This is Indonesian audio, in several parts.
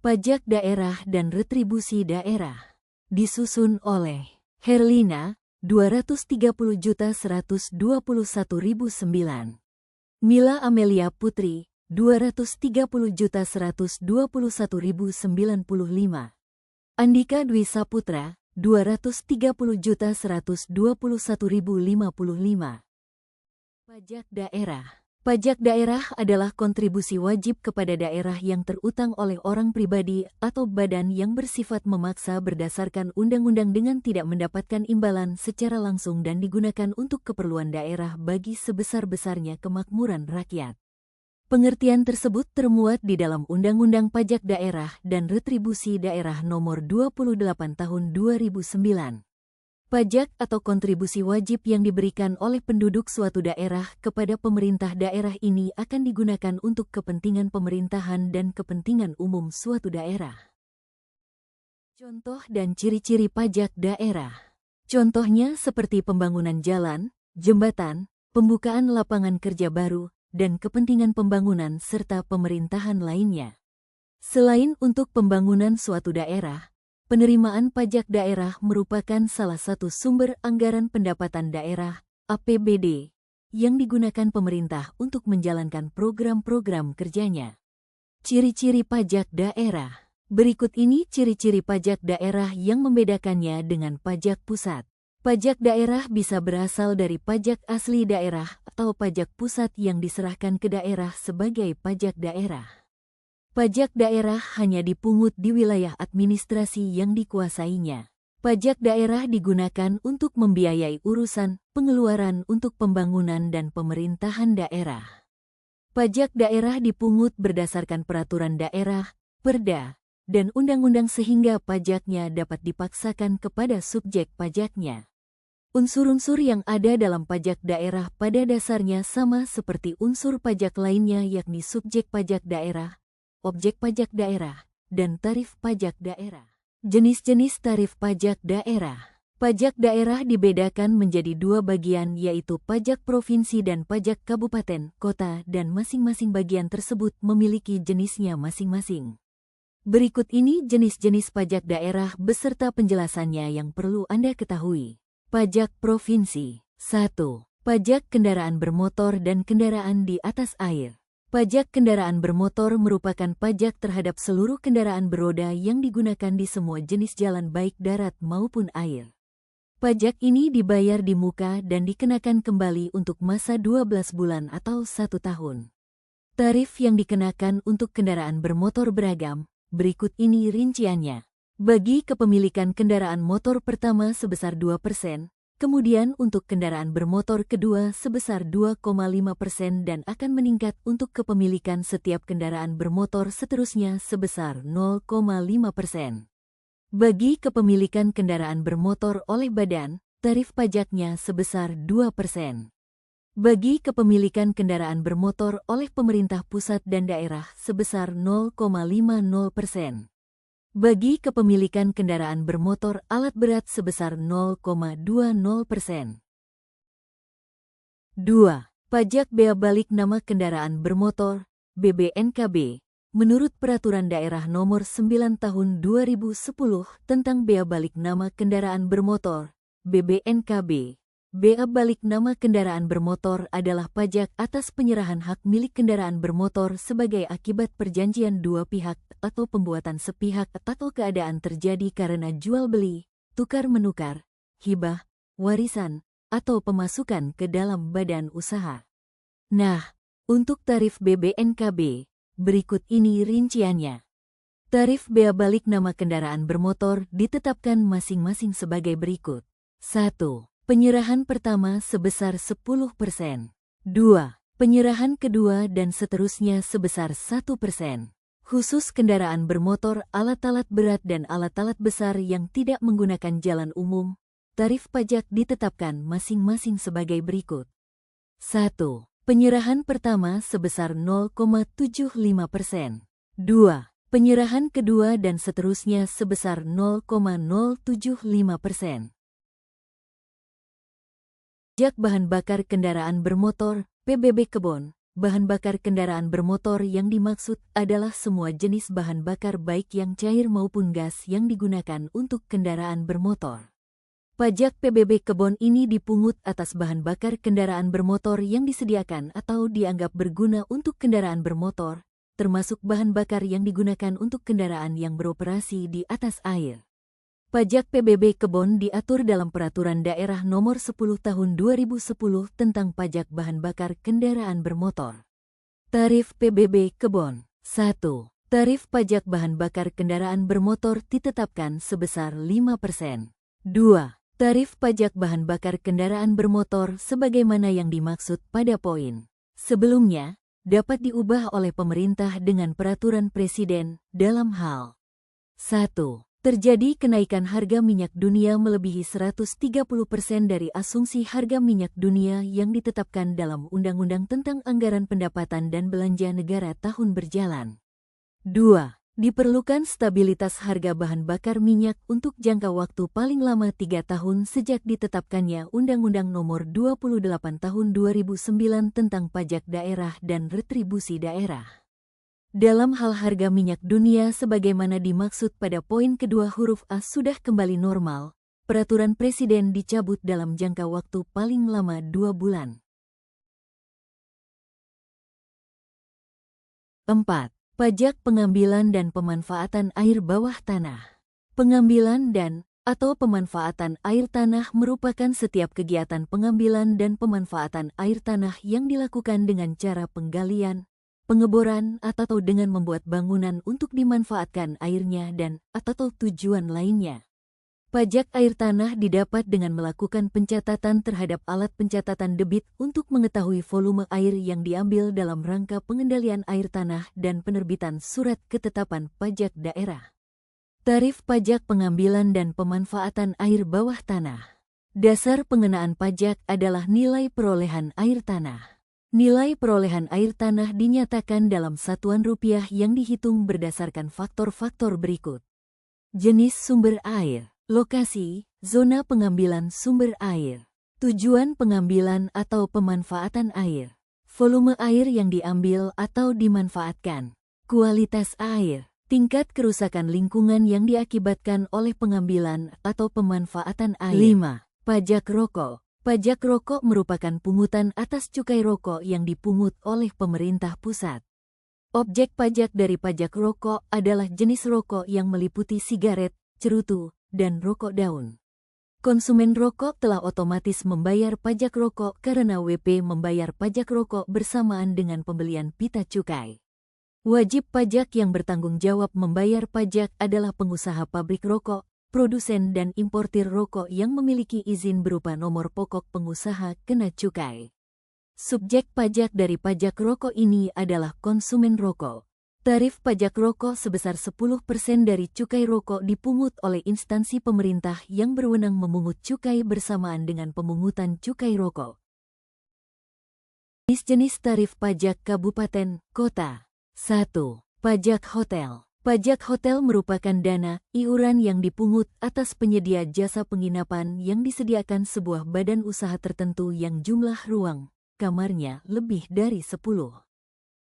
Pajak Daerah dan Retribusi Daerah. Disusun oleh Herlina, 230.121.009. Mila Amelia Putri, 230.121.095. Andika Dwi Saputra, 230.121.055. Pajak Daerah. Pajak daerah adalah kontribusi wajib kepada daerah yang terutang oleh orang pribadi atau badan yang bersifat memaksa berdasarkan undang-undang dengan tidak mendapatkan imbalan secara langsung dan digunakan untuk keperluan daerah bagi sebesar-besarnya kemakmuran rakyat. Pengertian tersebut termuat di dalam Undang-Undang Pajak Daerah dan Retribusi Daerah Nomor 28 Tahun 2009. Pajak atau kontribusi wajib yang diberikan oleh penduduk suatu daerah kepada pemerintah daerah ini akan digunakan untuk kepentingan pemerintahan dan kepentingan umum suatu daerah. Contoh dan ciri-ciri pajak daerah. Contohnya seperti pembangunan jalan, jembatan, pembukaan lapangan kerja baru, dan kepentingan pembangunan serta pemerintahan lainnya. Selain untuk pembangunan suatu daerah, penerimaan pajak daerah merupakan salah satu sumber anggaran pendapatan daerah, APBD, yang digunakan pemerintah untuk menjalankan program-program kerjanya. Ciri-ciri pajak daerah. Berikut ini ciri-ciri pajak daerah yang membedakannya dengan pajak pusat. Pajak daerah bisa berasal dari pajak asli daerah atau pajak pusat yang diserahkan ke daerah sebagai pajak daerah. Pajak daerah hanya dipungut di wilayah administrasi yang dikuasainya. Pajak daerah digunakan untuk membiayai urusan pengeluaran untuk pembangunan dan pemerintahan daerah. Pajak daerah dipungut berdasarkan peraturan daerah, perda, dan undang-undang sehingga pajaknya dapat dipaksakan kepada subjek pajaknya. Unsur-unsur yang ada dalam pajak daerah pada dasarnya sama seperti unsur pajak lainnya yakni subjek pajak daerah, objek pajak daerah, dan tarif pajak daerah. Jenis-jenis tarif pajak daerah. Pajak daerah dibedakan menjadi dua bagian yaitu pajak provinsi dan pajak kabupaten, kota, dan masing-masing bagian tersebut memiliki jenisnya masing-masing. Berikut ini jenis-jenis pajak daerah beserta penjelasannya yang perlu Anda ketahui. Pajak provinsi. 1. Pajak kendaraan bermotor dan kendaraan di atas air. Pajak kendaraan bermotor merupakan pajak terhadap seluruh kendaraan beroda yang digunakan di semua jenis jalan baik darat maupun air. Pajak ini dibayar di muka dan dikenakan kembali untuk masa 12 bulan atau 1 tahun. Tarif yang dikenakan untuk kendaraan bermotor beragam, berikut ini rinciannya. Bagi kepemilikan kendaraan motor pertama sebesar 2%, kemudian untuk kendaraan bermotor kedua sebesar 2,5% dan akan meningkat untuk kepemilikan setiap kendaraan bermotor seterusnya sebesar 0,5%. Bagi kepemilikan kendaraan bermotor oleh badan, tarif pajaknya sebesar 2%. Bagi kepemilikan kendaraan bermotor oleh pemerintah pusat dan daerah sebesar 0,50%. Bagi kepemilikan kendaraan bermotor alat berat sebesar 0,20%. 2. Pajak bea balik nama kendaraan bermotor, BBNKB. Menurut Peraturan Daerah Nomor 9 Tahun 2010 tentang bea balik nama kendaraan bermotor, BBNKB. Bea balik nama kendaraan bermotor adalah pajak atas penyerahan hak milik kendaraan bermotor sebagai akibat perjanjian dua pihak atau pembuatan sepihak atau keadaan terjadi karena jual beli, tukar menukar, hibah, warisan, atau pemasukan ke dalam badan usaha. Nah, untuk tarif BBNKB, berikut ini rinciannya. Tarif bea balik nama kendaraan bermotor ditetapkan masing-masing sebagai berikut. 1. Penyerahan pertama sebesar 10%. 2. Penyerahan kedua dan seterusnya sebesar 1%. Khusus kendaraan bermotor, alat-alat berat dan alat-alat besar yang tidak menggunakan jalan umum, tarif pajak ditetapkan masing-masing sebagai berikut. 1. Penyerahan pertama sebesar 0,75%. 2. Penyerahan kedua dan seterusnya sebesar 0,075%. Pajak bahan bakar kendaraan bermotor, PBB Kebon. bahan bakar kendaraan bermotor yang dimaksud adalah semua jenis bahan bakar baik yang cair maupun gas yang digunakan untuk kendaraan bermotor. Pajak PBB kebon ini dipungut atas bahan bakar kendaraan bermotor yang disediakan atau dianggap berguna untuk kendaraan bermotor, termasuk bahan bakar yang digunakan untuk kendaraan yang beroperasi di atas air. Pajak PBB kebon diatur dalam Peraturan Daerah Nomor 10 Tahun 2010 tentang pajak bahan bakar kendaraan bermotor. Tarif PBB kebon. 1. Tarif pajak bahan bakar kendaraan bermotor ditetapkan sebesar 5%. 2. Tarif pajak bahan bakar kendaraan bermotor sebagaimana yang dimaksud pada poin sebelumnya dapat diubah oleh pemerintah dengan peraturan presiden dalam hal 1. Terjadi kenaikan harga minyak dunia melebihi 130% dari asumsi harga minyak dunia yang ditetapkan dalam Undang-Undang tentang Anggaran Pendapatan dan Belanja Negara tahun berjalan. 2. Diperlukan stabilitas harga bahan bakar minyak untuk jangka waktu paling lama 3 tahun sejak ditetapkannya Undang-Undang Nomor 28 Tahun 2009 tentang Pajak Daerah dan Retribusi Daerah. Dalam hal harga minyak dunia sebagaimana dimaksud pada poin kedua huruf A sudah kembali normal, peraturan presiden dicabut dalam jangka waktu paling lama 2 bulan. 4. Pajak pengambilan dan pemanfaatan air bawah tanah. Pengambilan dan atau pemanfaatan air tanah merupakan setiap kegiatan pengambilan dan pemanfaatan air tanah yang dilakukan dengan cara penggalian, pengeboran atau dengan membuat bangunan untuk dimanfaatkan airnya dan atau tujuan lainnya. Pajak air tanah didapat dengan melakukan pencatatan terhadap alat pencatatan debit untuk mengetahui volume air yang diambil dalam rangka pengendalian air tanah dan penerbitan surat ketetapan pajak daerah. Tarif pajak pengambilan dan pemanfaatan air bawah tanah. Dasar pengenaan pajak adalah nilai perolehan air tanah. Nilai perolehan air tanah dinyatakan dalam satuan rupiah yang dihitung berdasarkan faktor-faktor berikut. Jenis sumber air. Lokasi, zona pengambilan sumber air, tujuan pengambilan atau pemanfaatan air, volume air yang diambil atau dimanfaatkan, kualitas air, tingkat kerusakan lingkungan yang diakibatkan oleh pengambilan atau pemanfaatan air. 5. Pajak rokok. Pajak rokok merupakan pungutan atas cukai rokok yang dipungut oleh pemerintah pusat. Objek pajak dari pajak rokok adalah jenis rokok yang meliputi sigaret, cerutu, dan rokok daun. Konsumen rokok telah otomatis membayar pajak rokok karena WP membayar pajak rokok bersamaan dengan pembelian pita cukai. Wajib pajak yang bertanggung jawab membayar pajak adalah pengusaha pabrik rokok, produsen dan importir rokok yang memiliki izin berupa nomor pokok pengusaha kena cukai. Subjek pajak dari pajak rokok ini adalah konsumen rokok. Tarif pajak rokok sebesar 10% dari cukai rokok dipungut oleh instansi pemerintah yang berwenang memungut cukai bersamaan dengan pemungutan cukai rokok. Jenis tarif pajak kabupaten, kota. 1. Pajak hotel. Pajak hotel merupakan dana, iuran yang dipungut atas penyedia jasa penginapan yang disediakan sebuah badan usaha tertentu yang jumlah ruang kamarnya lebih dari 10.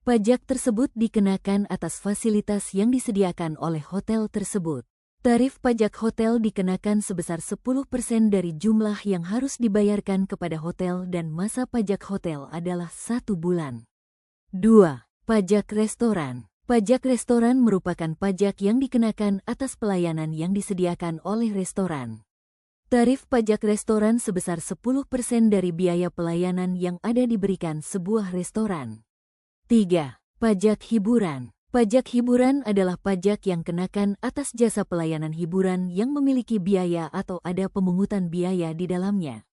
Pajak tersebut dikenakan atas fasilitas yang disediakan oleh hotel tersebut. Tarif pajak hotel dikenakan sebesar 10% dari jumlah yang harus dibayarkan kepada hotel dan masa pajak hotel adalah 1 bulan. 2. Pajak restoran. Pajak restoran merupakan pajak yang dikenakan atas pelayanan yang disediakan oleh restoran. Tarif pajak restoran sebesar 10% dari biaya pelayanan yang ada diberikan sebuah restoran. 3. Pajak hiburan. Pajak hiburan adalah pajak yang kenakan atas jasa pelayanan hiburan yang memiliki biaya atau ada pemungutan biaya di dalamnya.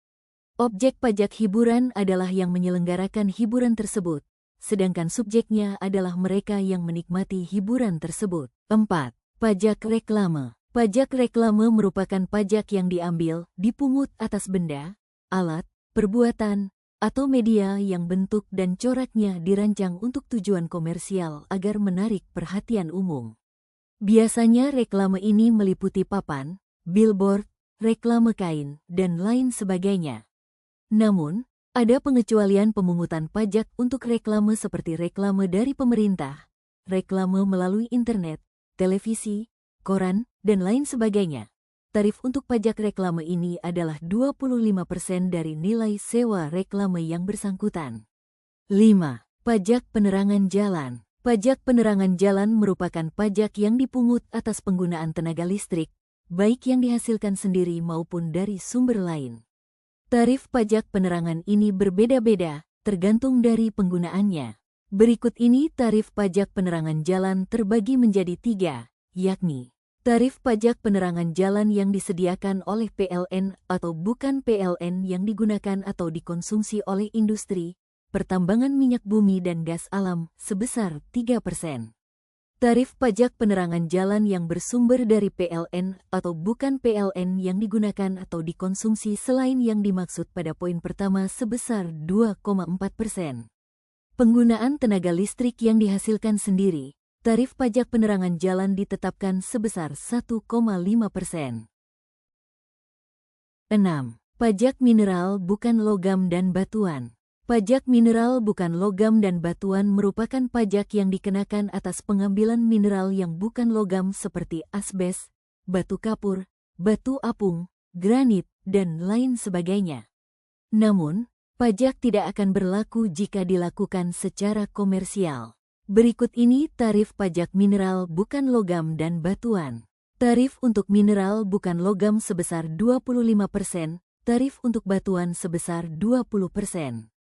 Objek pajak hiburan adalah yang menyelenggarakan hiburan tersebut, sedangkan subjeknya adalah mereka yang menikmati hiburan tersebut. 4. Pajak reklame. Pajak reklame merupakan pajak yang diambil, dipungut atas benda, alat, perbuatan, atau media yang bentuk dan coraknya dirancang untuk tujuan komersial agar menarik perhatian umum. Biasanya reklame ini meliputi papan, billboard, reklame kain, dan lain sebagainya. Namun, Ada pengecualian pemungutan pajak untuk reklame seperti reklame dari pemerintah, reklame melalui internet, televisi, koran, dan lain sebagainya. Tarif untuk pajak reklame ini adalah 25% dari nilai sewa reklame yang bersangkutan. 5. Pajak penerangan jalan. Pajak penerangan jalan merupakan pajak yang dipungut atas penggunaan tenaga listrik, baik yang dihasilkan sendiri maupun dari sumber lain. Tarif pajak penerangan ini berbeda-beda, tergantung dari penggunaannya. Berikut ini tarif pajak penerangan jalan terbagi menjadi 3, yakni tarif pajak penerangan jalan yang disediakan oleh PLN atau bukan PLN yang digunakan atau dikonsumsi oleh industri, pertambangan minyak bumi dan gas alam sebesar 3%. Tarif pajak penerangan jalan yang bersumber dari PLN atau bukan PLN yang digunakan atau dikonsumsi selain yang dimaksud pada poin pertama sebesar 2,4%. Penggunaan tenaga listrik yang dihasilkan sendiri, tarif pajak penerangan jalan ditetapkan sebesar 1,5%. 6. Pajak mineral bukan logam dan batuan. Pajak mineral bukan logam dan batuan merupakan pajak yang dikenakan atas pengambilan mineral yang bukan logam seperti asbes, batu kapur, batu apung, granit, dan lain sebagainya. Namun, pajak tidak akan berlaku jika dilakukan secara komersial. Berikut ini tarif pajak mineral bukan logam dan batuan. Tarif untuk mineral bukan logam sebesar 25%, tarif untuk batuan sebesar 20%.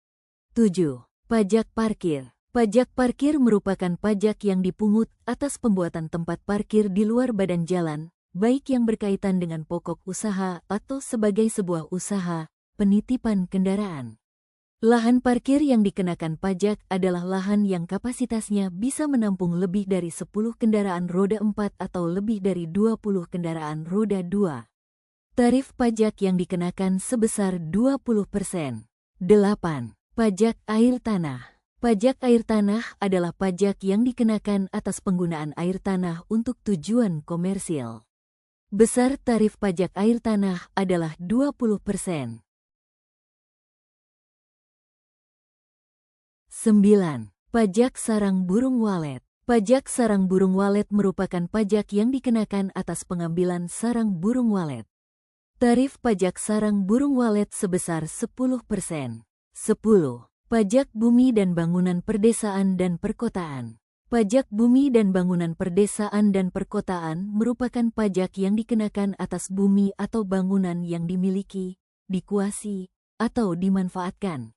7. Pajak parkir. Pajak parkir merupakan pajak yang dipungut atas pembuatan tempat parkir di luar badan jalan, baik yang berkaitan dengan pokok usaha atau sebagai sebuah usaha, penitipan kendaraan. Lahan parkir yang dikenakan pajak adalah lahan yang kapasitasnya bisa menampung lebih dari 10 kendaraan roda 4 atau lebih dari 20 kendaraan roda 2. Tarif pajak yang dikenakan sebesar 20%. 8. Pajak air tanah. Pajak air tanah adalah pajak yang dikenakan atas penggunaan air tanah untuk tujuan komersil. Besar tarif pajak air tanah adalah 20%. 9. Pajak sarang burung walet. Pajak sarang burung walet merupakan pajak yang dikenakan atas pengambilan sarang burung walet. Tarif pajak sarang burung walet sebesar 10%. 10. Pajak bumi dan bangunan perdesaan dan perkotaan. Pajak bumi dan bangunan perdesaan dan perkotaan merupakan pajak yang dikenakan atas bumi atau bangunan yang dimiliki, dikuasai, atau dimanfaatkan.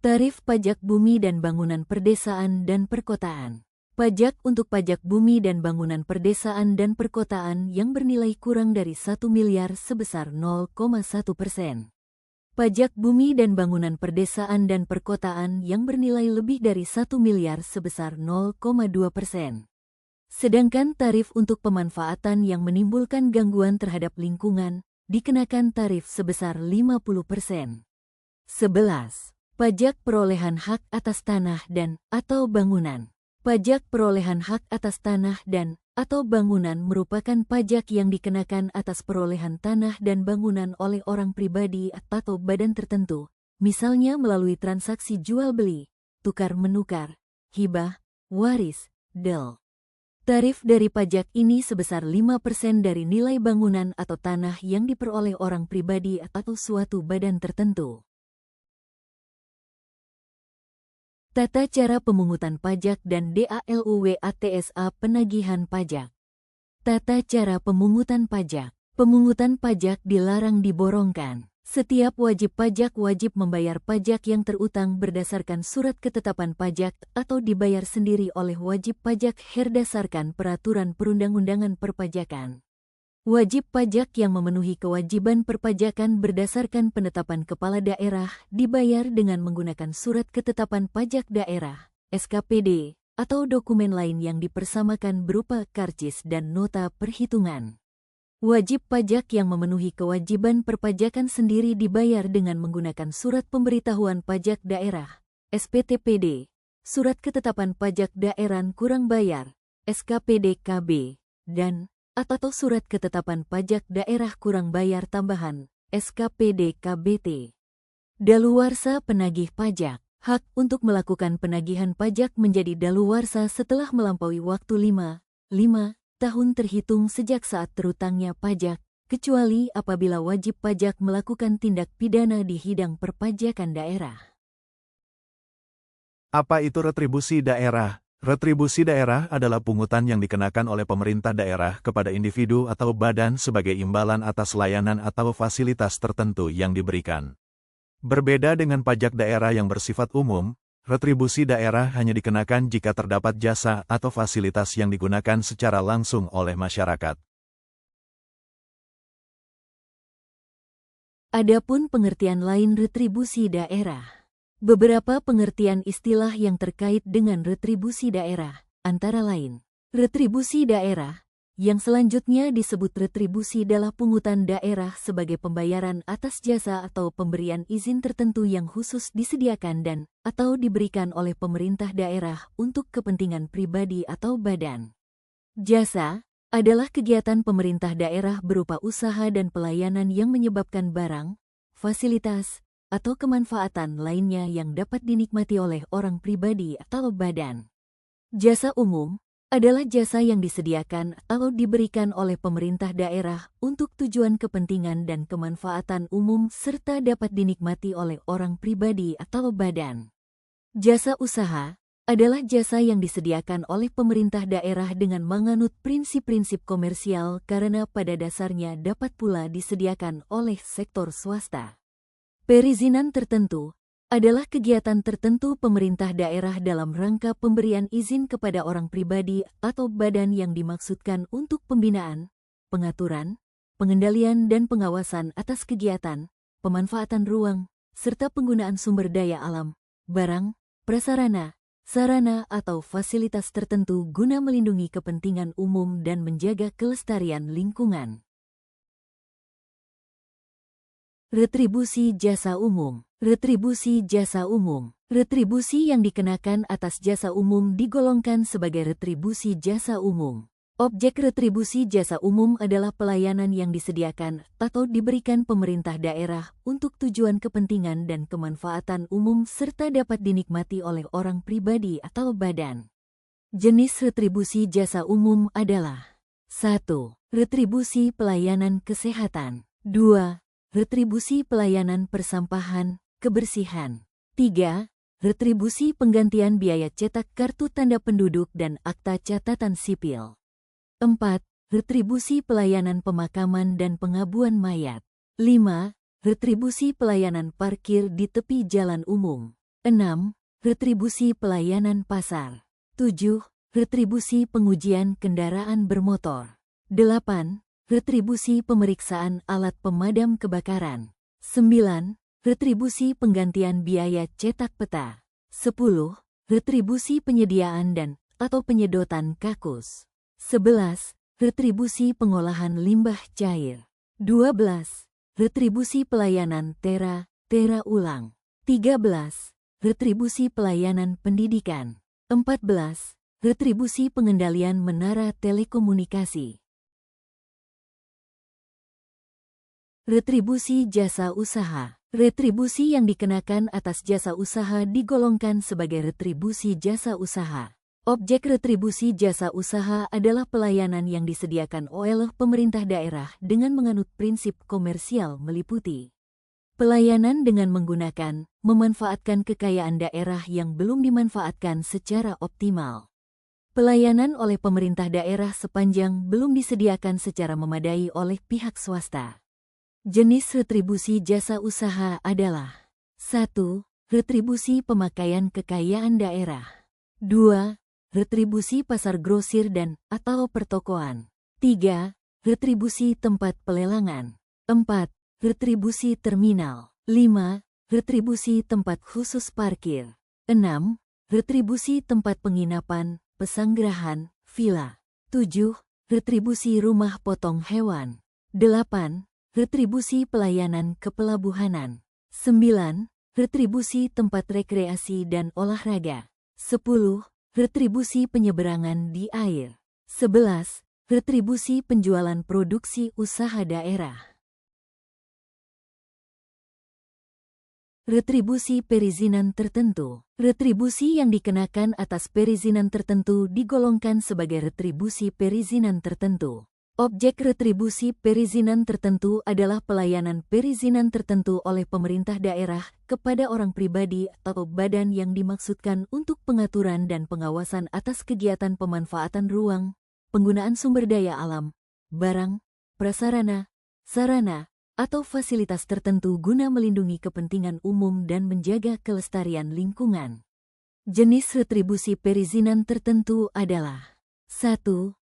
Tarif pajak bumi dan bangunan perdesaan dan perkotaan. Pajak untuk pajak bumi dan bangunan perdesaan dan perkotaan yang bernilai kurang dari 1 miliar sebesar 0,1%. Pajak bumi dan bangunan perdesaan dan perkotaan yang bernilai lebih dari 1 miliar sebesar 0,2%. Sedangkan tarif untuk pemanfaatan yang menimbulkan gangguan terhadap lingkungan dikenakan tarif sebesar 50%. 11. Pajak perolehan hak atas tanah dan atau bangunan. Pajak perolehan hak atas tanah dan atau bangunan merupakan pajak yang dikenakan atas perolehan tanah dan bangunan oleh orang pribadi atau badan tertentu, misalnya melalui transaksi jual-beli, tukar-menukar, hibah, waris, del. Tarif dari pajak ini sebesar 5% dari nilai bangunan atau tanah yang diperoleh orang pribadi atau suatu badan tertentu. Tata cara pemungutan pajak dan DALUWATSA penagihan pajak. Tata cara pemungutan pajak. Pemungutan pajak dilarang diborongkan. Setiap wajib pajak wajib membayar pajak yang terutang berdasarkan surat ketetapan pajak atau dibayar sendiri oleh wajib pajak berdasarkan peraturan perundang-undangan perpajakan. Wajib pajak yang memenuhi kewajiban perpajakan berdasarkan penetapan kepala daerah dibayar dengan menggunakan surat ketetapan pajak daerah, SKPD, atau dokumen lain yang dipersamakan berupa karcis dan nota perhitungan. Wajib pajak yang memenuhi kewajiban perpajakan sendiri dibayar dengan menggunakan surat pemberitahuan pajak daerah, SPTPD, surat ketetapan pajak daerah kurang bayar, SKPD KB, dan atau surat ketetapan pajak daerah kurang bayar tambahan, SKPD KBT. Daluwarsa penagih pajak. Hak untuk melakukan penagihan pajak menjadi daluwarsa setelah melampaui waktu 5 tahun terhitung sejak saat terutangnya pajak, kecuali apabila wajib pajak melakukan tindak pidana di bidang perpajakan daerah. Apa itu retribusi daerah? Retribusi daerah adalah pungutan yang dikenakan oleh pemerintah daerah kepada individu atau badan sebagai imbalan atas layanan atau fasilitas tertentu yang diberikan. Berbeda dengan pajak daerah yang bersifat umum, retribusi daerah hanya dikenakan jika terdapat jasa atau fasilitas yang digunakan secara langsung oleh masyarakat. Adapun pengertian lain retribusi daerah. Beberapa pengertian istilah yang terkait dengan retribusi daerah, antara lain, retribusi daerah, yang selanjutnya disebut retribusi adalah pungutan daerah sebagai pembayaran atas jasa atau pemberian izin tertentu yang khusus disediakan dan atau diberikan oleh pemerintah daerah untuk kepentingan pribadi atau badan. Jasa adalah kegiatan pemerintah daerah berupa usaha dan pelayanan yang menyebabkan barang, fasilitas, atau kemanfaatan lainnya yang dapat dinikmati oleh orang pribadi atau badan. Jasa umum adalah jasa yang disediakan atau diberikan oleh pemerintah daerah untuk tujuan kepentingan dan kemanfaatan umum serta dapat dinikmati oleh orang pribadi atau badan. Jasa usaha adalah jasa yang disediakan oleh pemerintah daerah dengan menganut prinsip-prinsip komersial karena pada dasarnya dapat pula disediakan oleh sektor swasta. Perizinan tertentu adalah kegiatan tertentu pemerintah daerah dalam rangka pemberian izin kepada orang pribadi atau badan yang dimaksudkan untuk pembinaan, pengaturan, pengendalian dan pengawasan atas kegiatan, pemanfaatan ruang, serta penggunaan sumber daya alam, barang, prasarana, sarana atau fasilitas tertentu guna melindungi kepentingan umum dan menjaga kelestarian lingkungan. Retribusi jasa umum. Retribusi jasa umum. Retribusi yang dikenakan atas jasa umum digolongkan sebagai retribusi jasa umum. Objek retribusi jasa umum adalah pelayanan yang disediakan atau diberikan pemerintah daerah untuk tujuan kepentingan dan kemanfaatan umum serta dapat dinikmati oleh orang pribadi atau badan. Jenis retribusi jasa umum adalah 1. Retribusi pelayanan kesehatan. 2. Retribusi pelayanan persampahan, kebersihan. 3. Retribusi penggantian biaya cetak kartu tanda penduduk dan akta catatan sipil. 4. Retribusi pelayanan pemakaman dan pengabuan mayat. 5. Retribusi pelayanan parkir di tepi jalan umum. 6. Retribusi pelayanan pasar. 7. Retribusi pengujian kendaraan bermotor. 8. Retribusi pemeriksaan alat pemadam kebakaran. 9. Retribusi penggantian biaya cetak peta. 10. Retribusi penyediaan dan atau penyedotan kakus. 11. Retribusi pengolahan limbah cair. 12. Retribusi pelayanan tera ulang. 13. Retribusi pelayanan pendidikan. 14. Retribusi pengendalian menara telekomunikasi. Retribusi jasa usaha. Retribusi yang dikenakan atas jasa usaha digolongkan sebagai retribusi jasa usaha. Objek retribusi jasa usaha adalah pelayanan yang disediakan oleh pemerintah daerah dengan menganut prinsip komersial meliputi pelayanan dengan menggunakan, memanfaatkan kekayaan daerah yang belum dimanfaatkan secara optimal. Pelayanan oleh pemerintah daerah sepanjang belum disediakan secara memadai oleh pihak swasta. Jenis retribusi jasa usaha adalah 1. Retribusi pemakaian kekayaan daerah. 2. Retribusi pasar grosir dan atau pertokoan. 3. Retribusi tempat pelelangan. 4. Retribusi terminal. 5. Retribusi tempat khusus parkir. 6. Retribusi tempat penginapan, pesanggerahan, villa. 7. Retribusi rumah potong hewan. 8. Retribusi pelayanan kepelabuhanan. 9. Retribusi tempat rekreasi dan olahraga. 10. Retribusi penyeberangan di air. 11. Retribusi penjualan produksi usaha daerah. Retribusi perizinan tertentu. Retribusi yang dikenakan atas perizinan tertentu digolongkan sebagai retribusi perizinan tertentu. Objek retribusi perizinan tertentu adalah pelayanan perizinan tertentu oleh pemerintah daerah kepada orang pribadi atau badan yang dimaksudkan untuk pengaturan dan pengawasan atas kegiatan pemanfaatan ruang, penggunaan sumber daya alam, barang, prasarana, sarana, atau fasilitas tertentu guna melindungi kepentingan umum dan menjaga kelestarian lingkungan. Jenis retribusi perizinan tertentu adalah 1.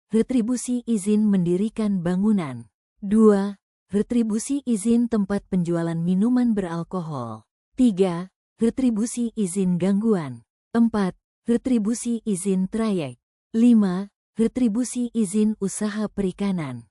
Retribusi izin mendirikan bangunan. 2. Retribusi izin tempat penjualan minuman beralkohol. 3. Retribusi izin gangguan. 4. Retribusi izin trayek. 5. Retribusi izin usaha perikanan.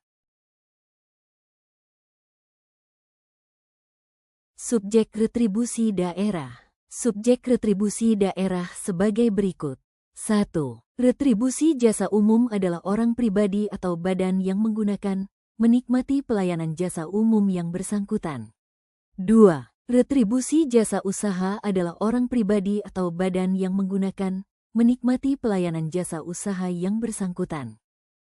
Subjek retribusi daerah. Subjek retribusi daerah sebagai berikut. 1. Retribusi jasa umum adalah orang pribadi atau badan yang menggunakan, menikmati pelayanan jasa umum yang bersangkutan. 2. Retribusi jasa usaha adalah orang pribadi atau badan yang menggunakan, menikmati pelayanan jasa usaha yang bersangkutan.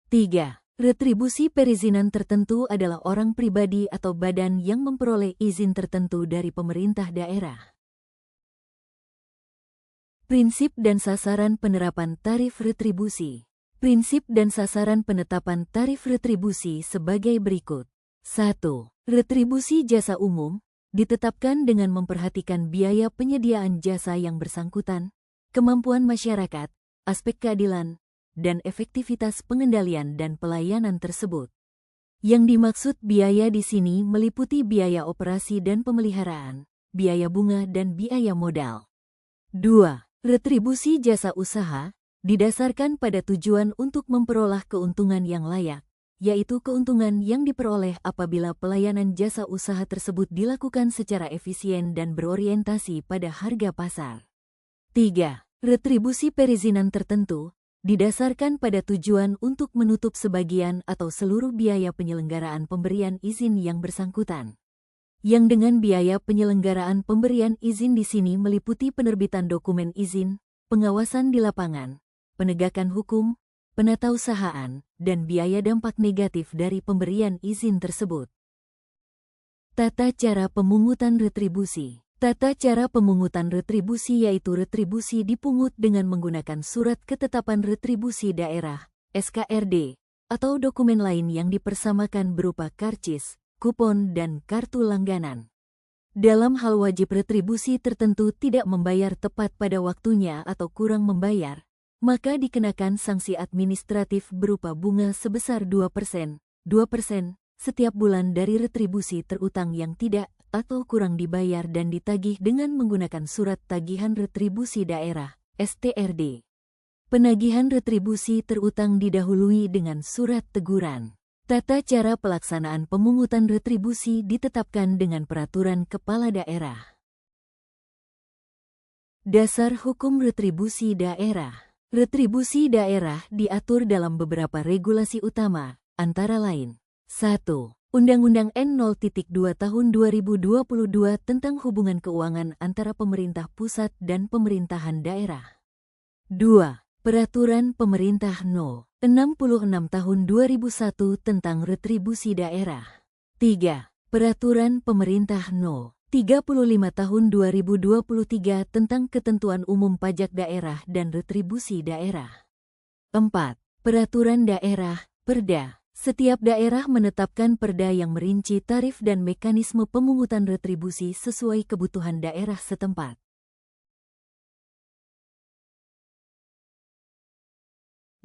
3. Retribusi perizinan tertentu adalah orang pribadi atau badan yang memperoleh izin tertentu dari pemerintah daerah. Prinsip dan sasaran penerapan tarif retribusi. Prinsip dan sasaran penetapan tarif retribusi sebagai berikut. 1. Retribusi jasa umum ditetapkan dengan memperhatikan biaya penyediaan jasa yang bersangkutan, kemampuan masyarakat, aspek keadilan, dan efektivitas pengendalian dan pelayanan tersebut. Yang dimaksud biaya di sini meliputi biaya operasi dan pemeliharaan, biaya bunga dan biaya modal. 2. Retribusi jasa usaha didasarkan pada tujuan untuk memperoleh keuntungan yang layak, yaitu keuntungan yang diperoleh apabila pelayanan jasa usaha tersebut dilakukan secara efisien dan berorientasi pada harga pasar. 3. Retribusi perizinan tertentu didasarkan pada tujuan untuk menutup sebagian atau seluruh biaya penyelenggaraan pemberian izin yang bersangkutan. Yang dengan biaya penyelenggaraan pemberian izin di sini meliputi penerbitan dokumen izin, pengawasan di lapangan, penegakan hukum, penatausahaan, dan biaya dampak negatif dari pemberian izin tersebut. Tata cara pemungutan retribusi. Tata cara pemungutan retribusi yaitu retribusi dipungut dengan menggunakan surat ketetapan retribusi daerah, SKRD, atau dokumen lain yang dipersamakan berupa karcis, kupon, dan kartu langganan. Dalam hal wajib retribusi tertentu tidak membayar tepat pada waktunya atau kurang membayar, maka dikenakan sanksi administratif berupa bunga sebesar 2% setiap bulan dari retribusi terutang yang tidak atau kurang dibayar dan ditagih dengan menggunakan surat tagihan retribusi daerah, STRD. Penagihan retribusi terutang didahului dengan surat teguran. Tata cara pelaksanaan pemungutan retribusi ditetapkan dengan peraturan kepala daerah. Dasar hukum retribusi daerah. Retribusi daerah diatur dalam beberapa regulasi utama, antara lain. 1. Undang-Undang N0.2 Tahun 2022 tentang hubungan keuangan antara pemerintah pusat dan pemerintahan daerah. 2. Peraturan Pemerintah No. 66 Tahun 2001 tentang retribusi daerah. 3. Peraturan Pemerintah No. 35 Tahun 2023 tentang ketentuan umum pajak daerah dan retribusi daerah. 4. Peraturan Daerah, Perda. Setiap daerah menetapkan perda yang merinci tarif dan mekanisme pemungutan retribusi sesuai kebutuhan daerah setempat.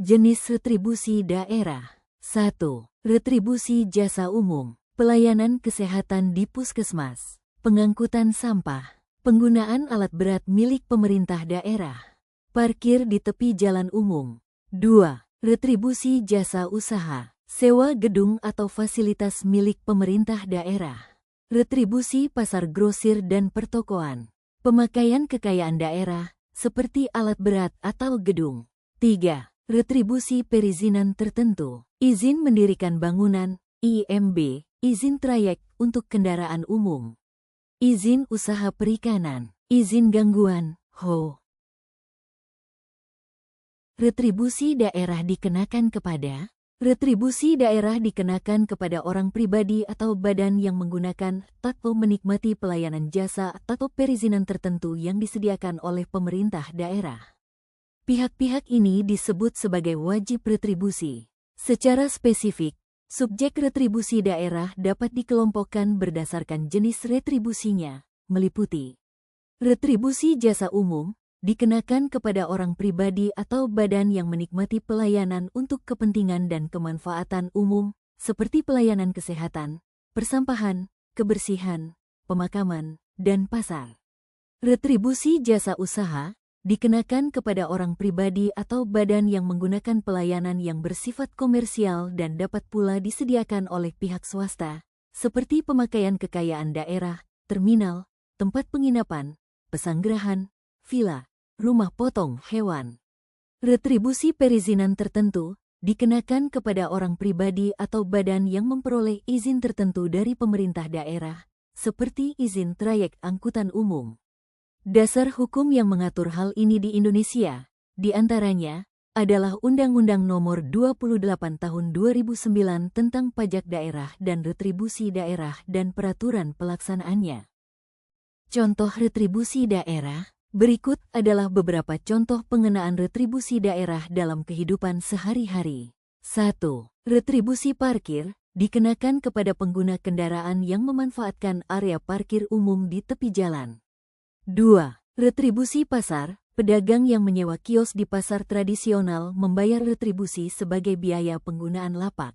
Jenis retribusi daerah. 1. Retribusi jasa umum, pelayanan kesehatan di puskesmas, pengangkutan sampah, penggunaan alat berat milik pemerintah daerah, parkir di tepi jalan umum. 2. Retribusi jasa usaha, sewa gedung atau fasilitas milik pemerintah daerah, retribusi pasar grosir dan pertokoan, pemakaian kekayaan daerah, seperti alat berat atau gedung. 3. Retribusi perizinan tertentu, izin mendirikan bangunan, IMB, izin trayek untuk kendaraan umum. izin usaha perikanan, izin gangguan, (HO). Retribusi daerah dikenakan kepada orang pribadi atau badan yang menggunakan atau menikmati pelayanan jasa atau perizinan tertentu yang disediakan oleh pemerintah daerah. Pihak-pihak ini disebut sebagai wajib retribusi. Secara spesifik, subjek retribusi daerah dapat dikelompokkan berdasarkan jenis retribusinya, meliputi retribusi jasa umum, dikenakan kepada orang pribadi atau badan yang menikmati pelayanan untuk kepentingan dan kemanfaatan umum, seperti pelayanan kesehatan, persampahan, kebersihan, pemakaman, dan pasar. Retribusi jasa usaha, dikenakan kepada orang pribadi atau badan yang menggunakan pelayanan yang bersifat komersial dan dapat pula disediakan oleh pihak swasta, seperti pemakaian kekayaan daerah, terminal, tempat penginapan, pesanggerahan, villa, rumah potong hewan. Retribusi perizinan tertentu dikenakan kepada orang pribadi atau badan yang memperoleh izin tertentu dari pemerintah daerah, seperti izin trayek angkutan umum. Dasar hukum yang mengatur hal ini di Indonesia, di antaranya, adalah Undang-Undang Nomor 28 Tahun 2009 tentang Pajak Daerah dan Retribusi Daerah dan Peraturan Pelaksanaannya. Contoh retribusi daerah. Berikut adalah beberapa contoh pengenaan retribusi daerah dalam kehidupan sehari-hari. 1. Retribusi parkir dikenakan kepada pengguna kendaraan yang memanfaatkan area parkir umum di tepi jalan. 2. Retribusi pasar, pedagang yang menyewa kios di pasar tradisional membayar retribusi sebagai biaya penggunaan lapak.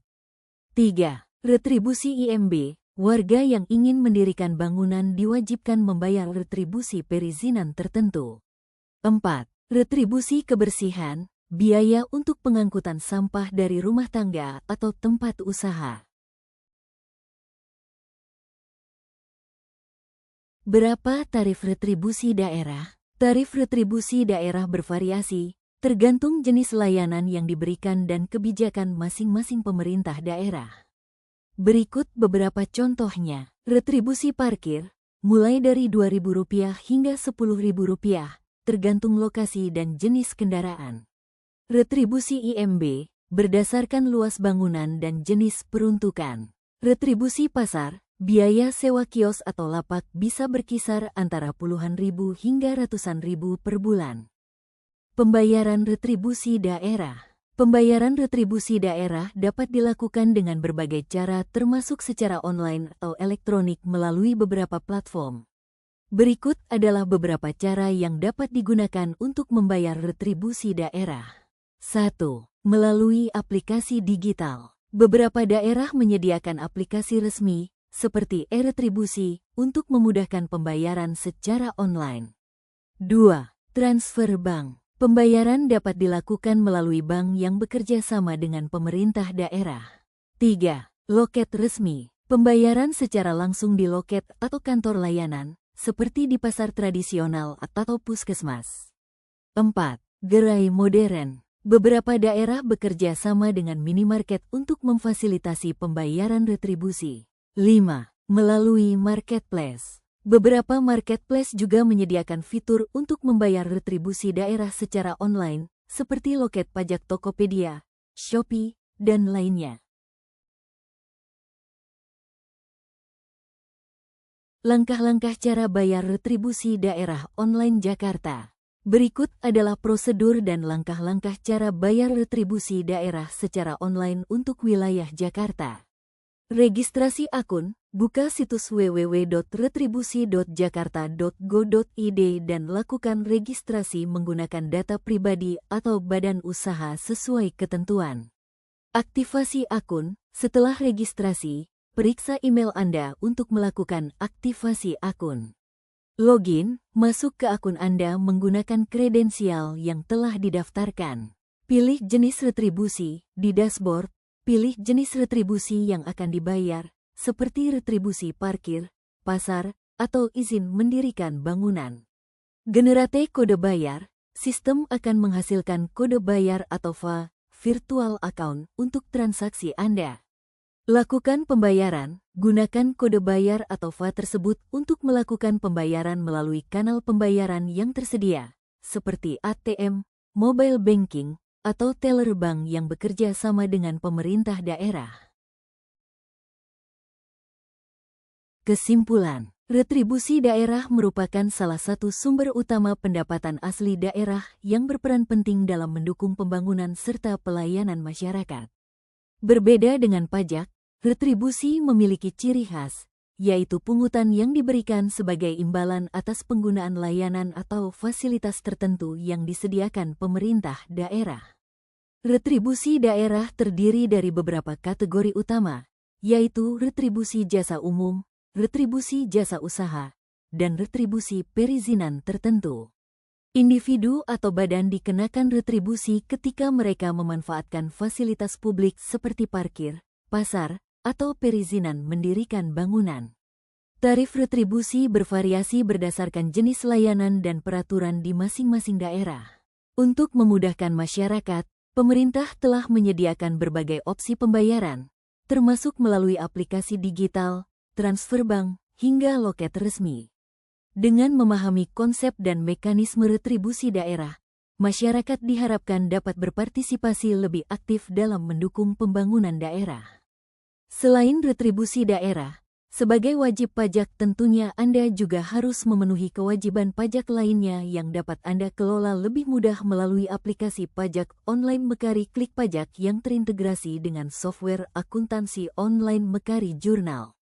3. Retribusi IMB, warga yang ingin mendirikan bangunan diwajibkan membayar retribusi perizinan tertentu. 4. Retribusi kebersihan, biaya untuk pengangkutan sampah dari rumah tangga atau tempat usaha. Berapa tarif retribusi daerah? Tarif retribusi daerah bervariasi, tergantung jenis layanan yang diberikan dan kebijakan masing-masing pemerintah daerah. Berikut beberapa contohnya. Retribusi parkir, mulai dari Rp2.000 hingga Rp10.000, tergantung lokasi dan jenis kendaraan. Retribusi IMB, berdasarkan luas bangunan dan jenis peruntukan. Retribusi pasar, biaya sewa kios atau lapak bisa berkisar antara puluhan ribu hingga ratusan ribu per bulan. Pembayaran retribusi daerah. Pembayaran retribusi daerah dapat dilakukan dengan berbagai cara termasuk secara online atau elektronik melalui beberapa platform. Berikut adalah beberapa cara yang dapat digunakan untuk membayar retribusi daerah. 1. Melalui aplikasi digital. Beberapa daerah menyediakan aplikasi resmi, seperti e-retribusi, untuk memudahkan pembayaran secara online. 2. Transfer bank. Pembayaran dapat dilakukan melalui bank yang bekerja sama dengan pemerintah daerah. 3. Loket resmi. Pembayaran secara langsung di loket atau kantor layanan, seperti di pasar tradisional atau puskesmas. 4. Gerai modern. Beberapa daerah bekerja sama dengan minimarket untuk memfasilitasi pembayaran retribusi. 5. Melalui marketplace. Beberapa marketplace juga menyediakan fitur untuk membayar retribusi daerah secara online, seperti loket pajak Tokopedia, Shopee, dan lainnya. Langkah-langkah cara bayar retribusi daerah online Jakarta. Berikut adalah prosedur dan langkah-langkah cara bayar retribusi daerah secara online untuk wilayah Jakarta. Registrasi akun, buka situs www.retribusi.jakarta.go.id dan lakukan registrasi menggunakan data pribadi atau badan usaha sesuai ketentuan. Aktivasi akun, setelah registrasi, periksa email Anda untuk melakukan aktivasi akun. Login, masuk ke akun Anda menggunakan kredensial yang telah didaftarkan. Pilih jenis retribusi, di dashboard, pilih jenis retribusi yang akan dibayar, seperti retribusi parkir, pasar, atau izin mendirikan bangunan. Generate kode bayar, sistem akan menghasilkan kode bayar atau VA, virtual account, untuk transaksi Anda. Lakukan pembayaran, gunakan kode bayar atau VA tersebut untuk melakukan pembayaran melalui kanal pembayaran yang tersedia, seperti ATM, mobile banking, atau teller bank yang bekerja sama dengan pemerintah daerah. Kesimpulan, retribusi daerah merupakan salah satu sumber utama pendapatan asli daerah yang berperan penting dalam mendukung pembangunan serta pelayanan masyarakat. Berbeda dengan pajak, retribusi memiliki ciri khas, yaitu pungutan yang diberikan sebagai imbalan atas penggunaan layanan atau fasilitas tertentu yang disediakan pemerintah daerah. Retribusi daerah terdiri dari beberapa kategori utama, yaitu retribusi jasa umum, retribusi jasa usaha, dan retribusi perizinan tertentu. Individu atau badan dikenakan retribusi ketika mereka memanfaatkan fasilitas publik seperti parkir, pasar, atau perizinan mendirikan bangunan. Tarif retribusi bervariasi berdasarkan jenis layanan dan peraturan di masing-masing daerah. Untuk memudahkan masyarakat, pemerintah telah menyediakan berbagai opsi pembayaran, termasuk melalui aplikasi digital, transfer bank, hingga loket resmi. Dengan memahami konsep dan mekanisme retribusi daerah, masyarakat diharapkan dapat berpartisipasi lebih aktif dalam mendukung pembangunan daerah. Selain retribusi daerah, sebagai wajib pajak tentunya Anda juga harus memenuhi kewajiban pajak lainnya yang dapat Anda kelola lebih mudah melalui aplikasi pajak online Mekari Klik Pajak yang terintegrasi dengan software akuntansi online Mekari Jurnal.